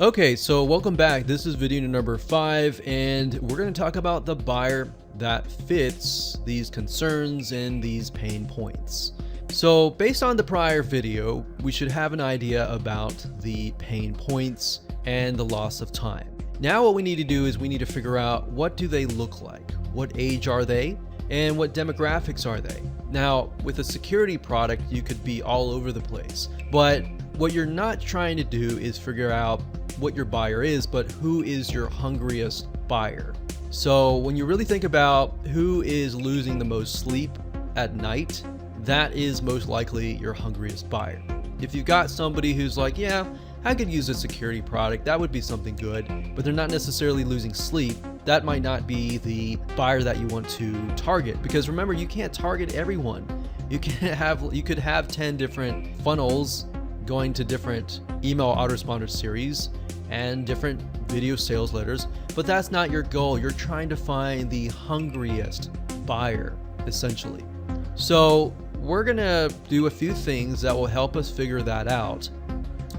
Okay, so welcome back. This is video number 5, and we're going to talk about the buyer that fits these concerns and these pain points. So based on the prior video, we should have an idea about the pain points and the loss of time. Now what we need to do is we need to figure out, what do they look like? What age are they? And what demographics are they? Now, with a security product, you could be all over the place, but what you're not trying to do is figure out what your buyer is, but who is your hungriest buyer. So when you really think about who is losing the most sleep at night, that is most likely your hungriest buyer. If you've got somebody who's like, yeah, I could use a security product, that would be something good, but they're not necessarily losing sleep, that might not be the buyer that you want to target. Because remember, you can't target everyone. You could have 10 different funnels going to different email autoresponder series and different video sales letters, but that's not your goal. You're trying to find the hungriest buyer, essentially. So we're gonna do a few things that will help us figure that out.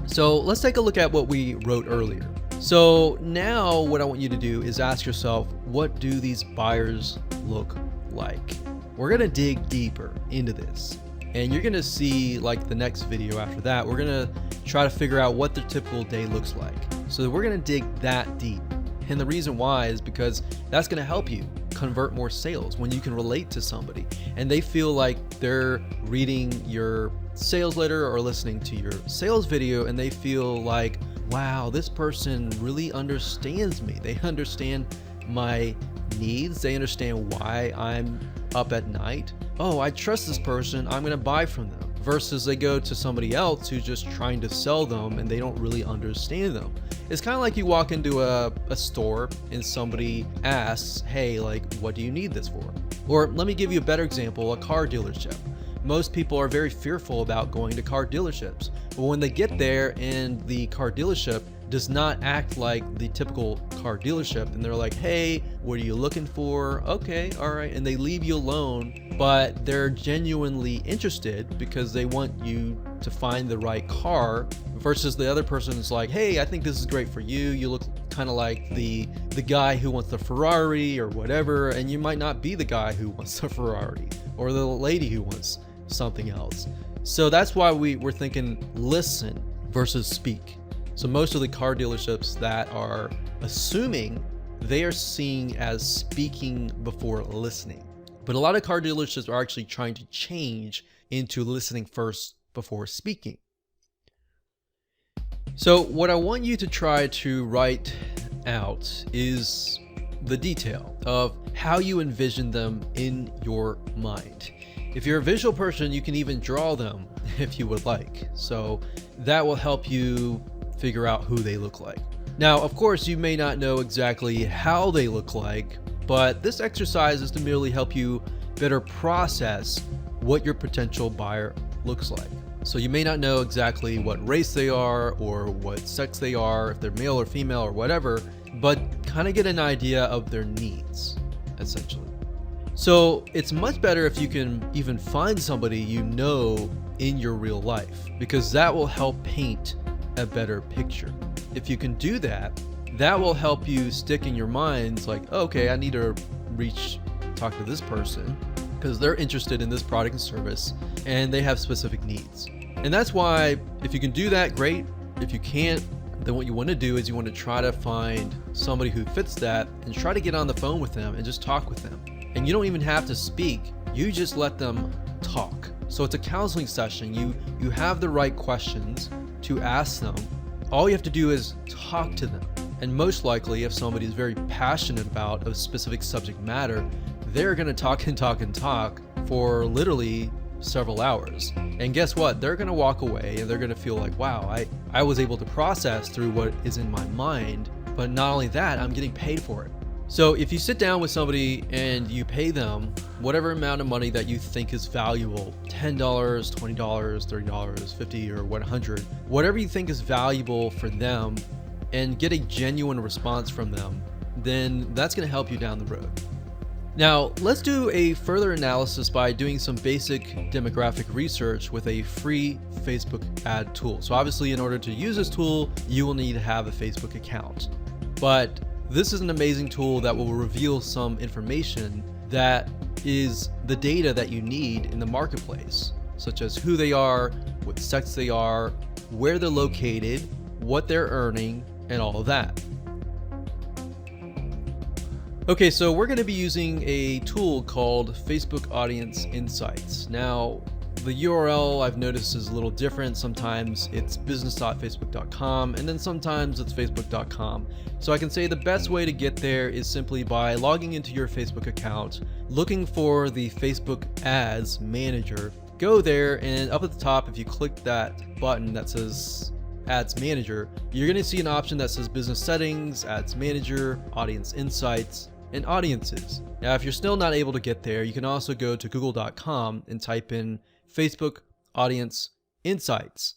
So let's take a look at what we wrote earlier. So now what I want you to do is ask yourself, what do these buyers look like? We're gonna dig deeper into this, and you're gonna see, like the next video after that, we're gonna try to figure out what their typical day looks like. So we're gonna dig that deep. And the reason why is because that's gonna help you convert more sales when you can relate to somebody and they feel like they're reading your sales letter or listening to your sales video, and they feel like, wow, this person really understands me. They understand my needs. They understand why I'm up at night. Oh, I trust this person. I'm gonna buy from them. Versus they go to somebody else who's just trying to sell them and they don't really understand them. It's kind of like you walk into a store and somebody asks, hey, like, what do you need this for? Or let me give you a better example, a car dealership. Most people are very fearful about going to car dealerships. But when they get there and the car dealership does not act like the typical car dealership, and they're like, hey, what are you looking for? Okay, all right. And they leave you alone, but they're genuinely interested because they want you to find the right car, versus the other person is like, hey, I think this is great for you. You look kind of like the guy who wants the Ferrari or whatever, and you might not be the guy who wants the Ferrari or the lady who wants something else. So that's why we're thinking listen versus speak. So most of the car dealerships that are assuming, they are seeing as speaking before listening. But a lot of car dealerships are actually trying to change into listening first before speaking. So what I want you to try to write out is the detail of how you envision them in your mind. If you're a visual person, you can even draw them if you would like. So that will help you figure out who they look like. Now, of course, you may not know exactly how they look like, but this exercise is to merely help you better process what your potential buyer looks like. So you may not know exactly what race they are or what sex they are, if they're male or female or whatever, but kind of get an idea of their needs, essentially. So it's much better if you can even find somebody you know in your real life, because that will help paint a better picture. If you can do that, that will help you stick in your minds like, oh, okay, I need to talk to this person because they're interested in this product and service and they have specific needs. And that's why if you can do that, great. If you can't, then what you want to do is you want to try to find somebody who fits that and try to get on the phone with them and just talk with them. And you don't even have to speak, you just let them talk. So it's a counseling session. You have the right questions to ask them. All you have to do is talk to them. And most likely, if somebody is very passionate about a specific subject matter, they're going to talk and talk and talk for literally several hours. And guess what? They're going to walk away and they're going to feel like, wow, I was able to process through what is in my mind. But not only that, I'm getting paid for it. So if you sit down with somebody and you pay them whatever amount of money that you think is valuable, $10, $20, $30, $50, or $100, whatever you think is valuable for them, and get a genuine response from them, then that's going to help you down the road. Now, let's do a further analysis by doing some basic demographic research with a free Facebook ad tool. So obviously, in order to use this tool, you will need to have a Facebook account. But this is an amazing tool that will reveal some information that is the data that you need in the marketplace, such as who they are, what sex they are, where they're located, what they're earning, and all of that. Okay, so we're going to be using a tool called Facebook Audience Insights. Now, the URL I've noticed is a little different. Sometimes it's business.facebook.com and then sometimes it's facebook.com. So I can say the best way to get there is simply by logging into your Facebook account, looking for the Facebook Ads Manager, go there, and up at the top, if you click that button that says Ads Manager, you're going to see an option that says Business Settings, Ads Manager, Audience Insights, and Audiences. Now, if you're still not able to get there, you can also go to google.com and type in Facebook Audience Insights.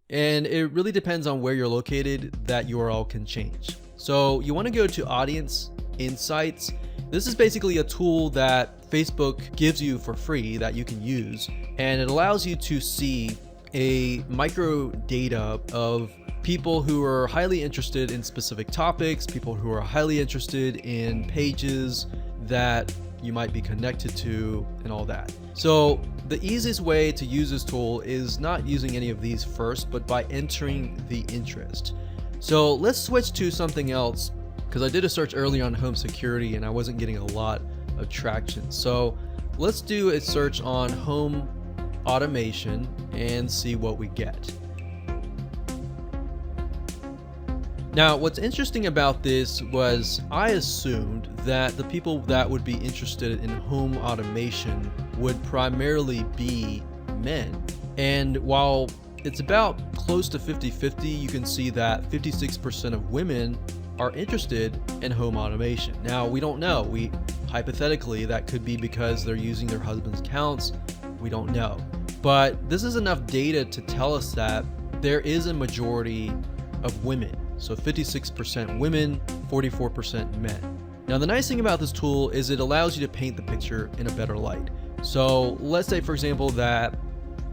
And it really depends on where you're located, that URL can change. So you want to go to Audience Insights. This is basically a tool that Facebook gives you for free that you can use, and it allows you to see a micro data of people who are highly interested in specific topics, people who are highly interested in pages that you might be connected to, and all that. So the easiest way to use this tool is not using any of these first, but by entering the interest. So let's switch to something else, because I did a search earlier on home security and I wasn't getting a lot of traction. So let's do a search on home automation and see what we get. Now, what's interesting about this was I assumed that the people that would be interested in home automation would primarily be men. And while it's about close to 50-50, you can see that 56% of women are interested in home automation. Now, we don't know. Hypothetically, that could be because they're using their husband's accounts. We don't know. But this is enough data to tell us that there is a majority of women. So 56% women, 44% men. Now, the nice thing about this tool is it allows you to paint the picture in a better light. So let's say, for example, that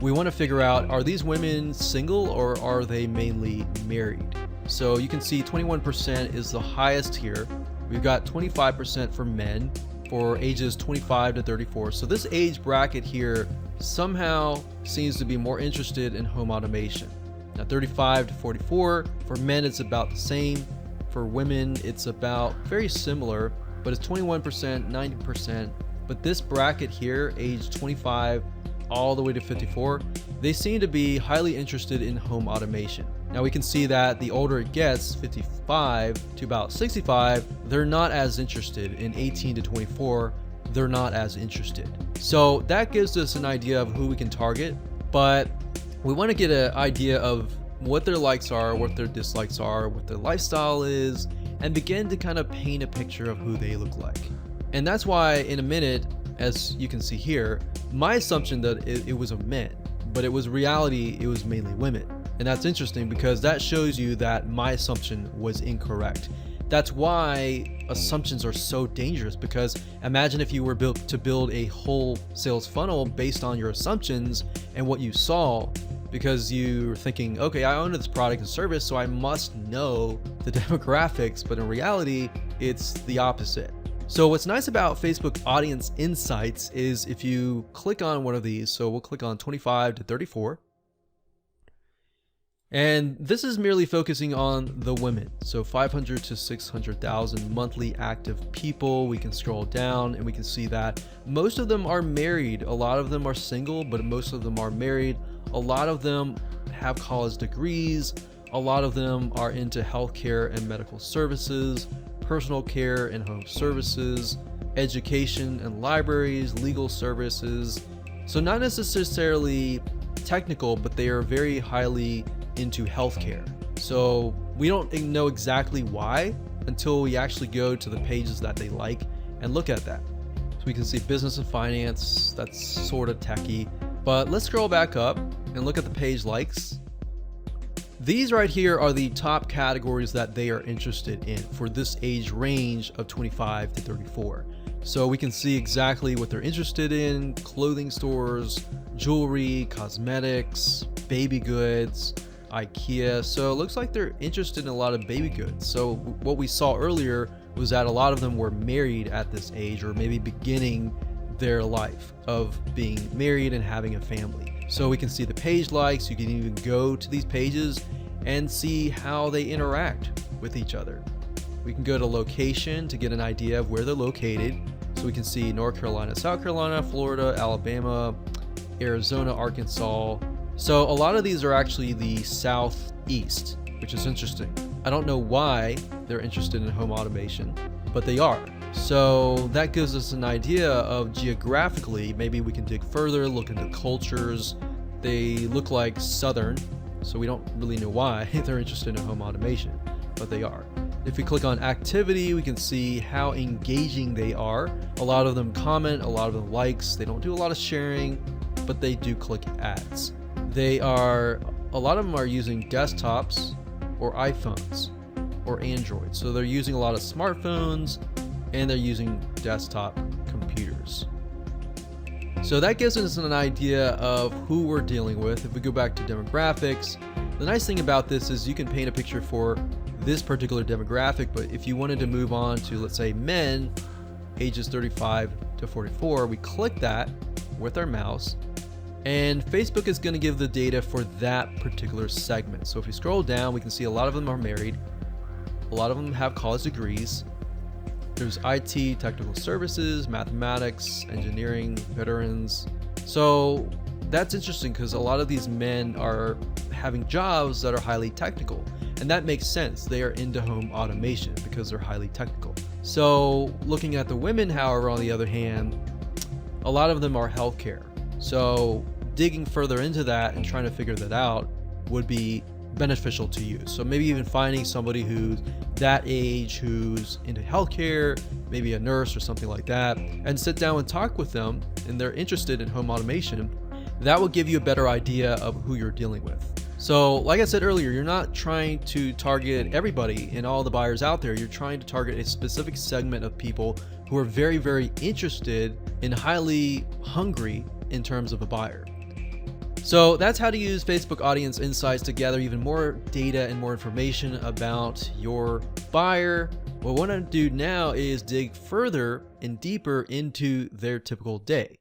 we want to figure out, are these women single or are they mainly married? So you can see 21% is the highest here. We've got 25% for men for ages 25 to 34. So this age bracket here somehow seems to be more interested in home automation. Now 35 to 44, for men it's about the same. For women it's about very similar, but it's 21%, 90%. But this bracket here, age 25 all the way to 54, they seem to be highly interested in home automation. Now we can see that the older it gets, 55 to about 65, they're not as interested. In 18 to 24, they're not as interested. So that gives us an idea of who we can target, but we want to get an idea of what their likes are, what their dislikes are, what their lifestyle is, and begin to kind of paint a picture of who they look like. And that's why in a minute, as you can see here, my assumption that it was a men, but it was reality, it was mainly women. And that's interesting because that shows you that my assumption was incorrect. That's why assumptions are so dangerous, because imagine if you were built to build a whole sales funnel based on your assumptions and what you saw, because you're thinking, okay, I own this product and service, so I must know the demographics, but in reality, it's the opposite. So what's nice about Facebook Audience Insights is if you click on one of these, so we'll click on 25 to 34, and this is merely focusing on the women. So 500 to 600,000 monthly active people. We can scroll down and we can see that most of them are married. A lot of them are single, but most of them are married. A lot of them have college degrees. A lot of them are into healthcare and medical services, personal care and home services, education and libraries, legal services. So not necessarily technical, but they are very highly into healthcare. So we don't know exactly why until we actually go to the pages that they like and look at that. So we can see business and finance, that's sort of techie, but let's scroll back up and look at the page likes. These right here are the top categories that they are interested in for this age range of 25 to 34. So we can see exactly what they're interested in: clothing stores, jewelry, cosmetics, baby goods, IKEA. So it looks like they're interested in a lot of baby goods. So what we saw earlier was that a lot of them were married at this age, or maybe beginning their life of being married and having a family. So we can see the page likes. You can even go to these pages and see how they interact with each other. We can go to location to get an idea of where they're located. So we can see North Carolina, South Carolina, Florida, Alabama, Arizona, Arkansas. So a lot of these are actually the southeast, which is interesting. I don't know why they're interested in home automation, but they are. So that gives us an idea of geographically, maybe we can dig further, look into cultures. They look like Southern, so we don't really know why they're interested in home automation, but they are. If we click on activity, we can see how engaging they are. A lot of them comment, a lot of them likes. They don't do a lot of sharing, but they do click ads. A lot of them are using desktops or iPhones or Android. So they're using a lot of smartphones and they're using desktop computers. So that gives us an idea of who we're dealing with. If we go back to demographics, the nice thing about this is you can paint a picture for this particular demographic, but if you wanted to move on to, let's say, men ages 35 to 44, we click that with our mouse and Facebook is going to give the data for that particular segment. So if we scroll down, we can see a lot of them are married, a lot of them have college degrees. There's IT, technical services, mathematics, engineering, veterans. So that's interesting because a lot of these men are having jobs that are highly technical. And that makes sense. They are into home automation because they're highly technical. So looking at the women, however, on the other hand, a lot of them are healthcare. So digging further into that and trying to figure that out would be beneficial to you. So maybe even finding somebody who's that age, who's into healthcare, maybe a nurse or something like that, and sit down and talk with them and they're interested in home automation. That will give you a better idea of who you're dealing with. So like I said earlier, you're not trying to target everybody and all the buyers out there. You're trying to target a specific segment of people who are very, very interested and highly hungry in terms of a buyer. So that's how to use Facebook Audience Insights to gather even more data and more information about your buyer. What I want to do now is dig further and deeper into their typical day.